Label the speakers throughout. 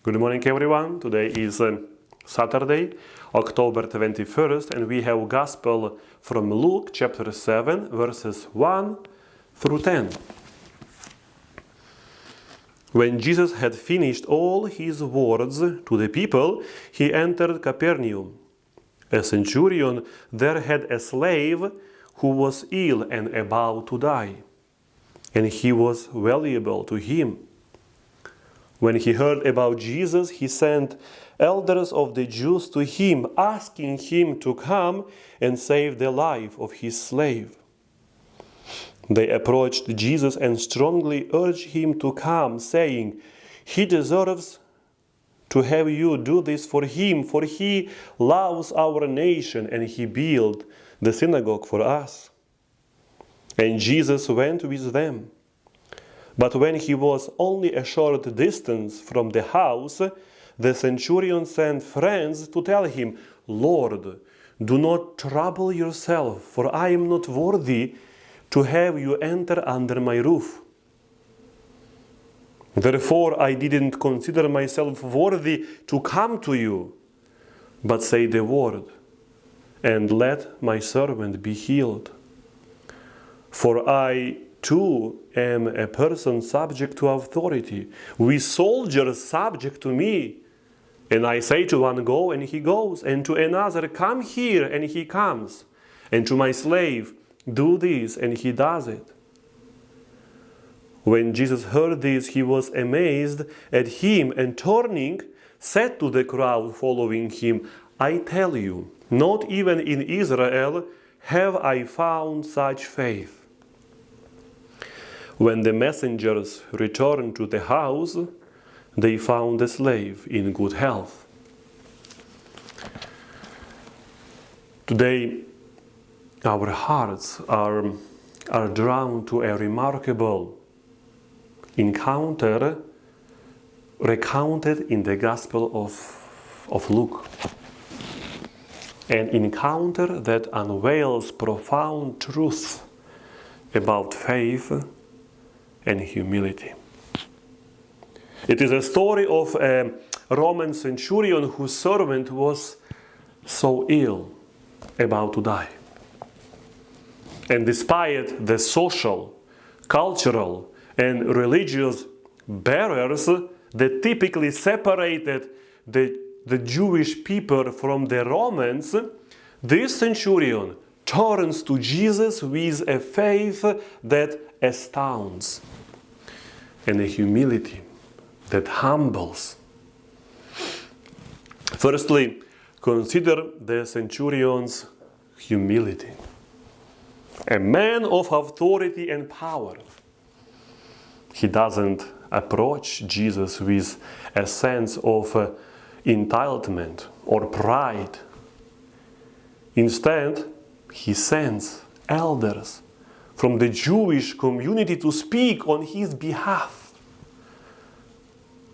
Speaker 1: Good morning, everyone. Today is Saturday, October 21st, and we have Gospel from Luke chapter 7, verses 1 through 10. When Jesus had finished all his words to the people, he entered Capernaum. A centurion there had a slave who was ill and about to die, and he was valuable to him. When he heard about Jesus, he sent elders of the Jews to him, asking him to come and save the life of his slave. They approached Jesus and strongly urged him to come, saying, "He deserves to have you do this for him, for he loves our nation and he built the synagogue for us." And Jesus went with them. But when he was only a short distance from the house, the centurion sent friends to tell him, "Lord, do not trouble yourself, for I am not worthy to have you enter under my roof. Therefore I didn't consider myself worthy to come to you, but say the word, and let my servant be healed. For I too am a person subject to authority, with soldiers subject to me. And I say to one, go, and he goes, and to another, come here, and he comes. And to my slave, do this, and he does it." When Jesus heard this, he was amazed at him, and turning, said to the crowd following him, "I tell you, not even in Israel have I found such faith." When the messengers returned to the house, they found the slave in good health. Today, our hearts are drawn to a remarkable encounter recounted in the Gospel of Luke. An encounter that unveils profound truth about faith and humility. It is a story of a Roman centurion whose servant was so ill, about to die. And despite the social, cultural, and religious barriers that typically separated the Jewish people from the Romans, this centurion turns to Jesus with a faith that astounds and a humility that humbles. Firstly, consider the centurion's humility. A man of authority and power. He doesn't approach Jesus with a sense of entitlement or pride. Instead, he sends elders from the Jewish community to speak on his behalf.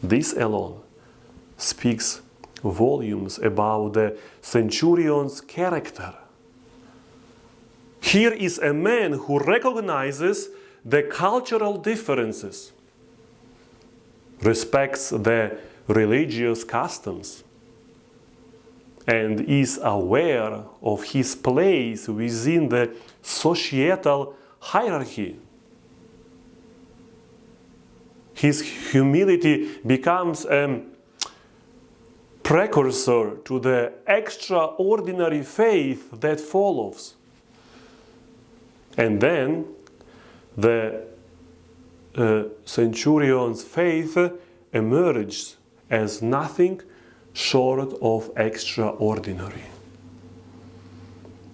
Speaker 1: This alone speaks volumes about the centurion's character. Here is a man who recognizes the cultural differences, respects the religious customs, and is aware of his place within the societal hierarchy. His humility becomes a precursor to the extraordinary faith that follows. And then the centurion's faith emerges as nothing short of extraordinary.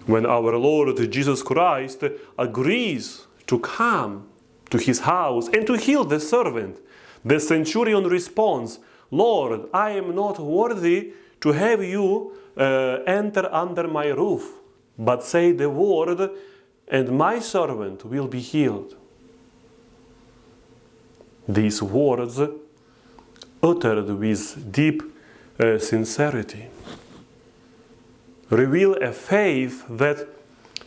Speaker 1: When our Lord Jesus Christ agrees to come to his house and to heal the servant, the centurion responds, "Lord, I am not worthy to have you enter under my roof, but say the word, and my servant will be healed." These words, uttered with deep sincerity, reveal a faith that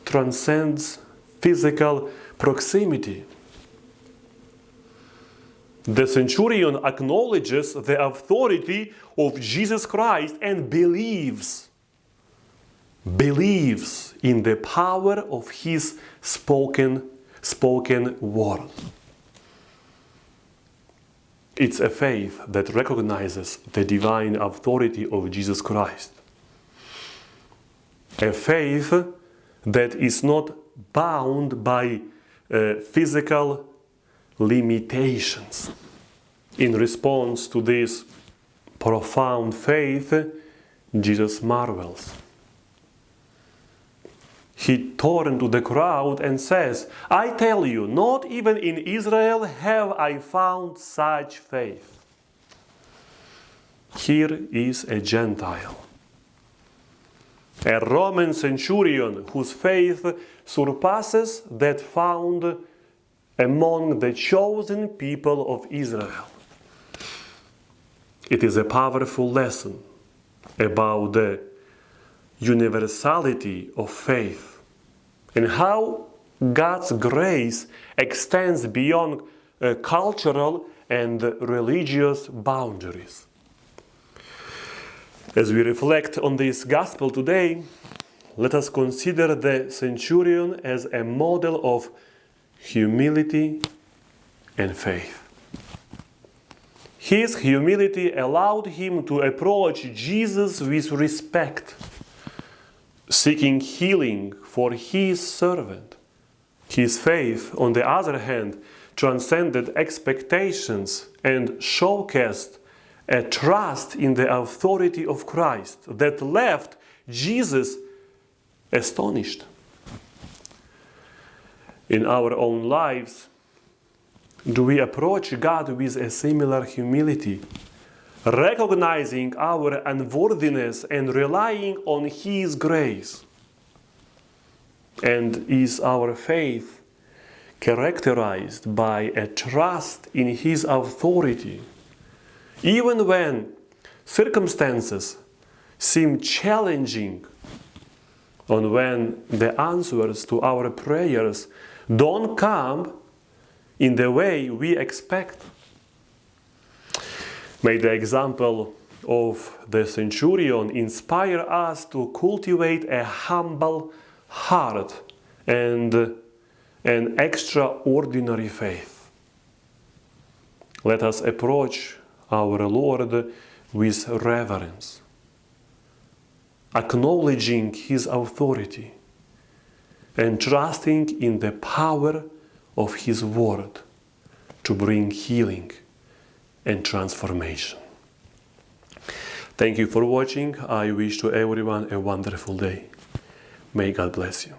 Speaker 1: transcends physical proximity. The centurion acknowledges the authority of Jesus Christ and believes in the power of his spoken word. It's a faith that recognizes the divine authority of Jesus Christ. A faith that is not bound by physical limitations. In response to this profound faith, Jesus marvels. He turned to the crowd and says, "I tell you, not even in Israel have I found such faith." Here is a Gentile, a Roman centurion whose faith surpasses that found among the chosen people of Israel. It is a powerful lesson about the universality of faith and how God's grace extends beyond cultural and religious boundaries. As we reflect on this gospel today, let us consider the centurion as a model of humility and faith. His humility allowed him to approach Jesus with respect, seeking healing for his servant. His faith, on the other hand, transcended expectations and showcased a trust in the authority of Christ that left Jesus astonished. In our own lives, do we approach God with a similar humility, recognizing our unworthiness and relying on His grace? And is our faith characterized by a trust in His authority, even when circumstances seem challenging, and when the answers to our prayers don't come in the way we expect? May the example of the centurion inspire us to cultivate a humble heart and an extraordinary faith. Let us approach our Lord with reverence, acknowledging His authority and trusting in the power of His word to bring healing and transformation. Thank you for watching. I wish to everyone a wonderful day. May God bless you.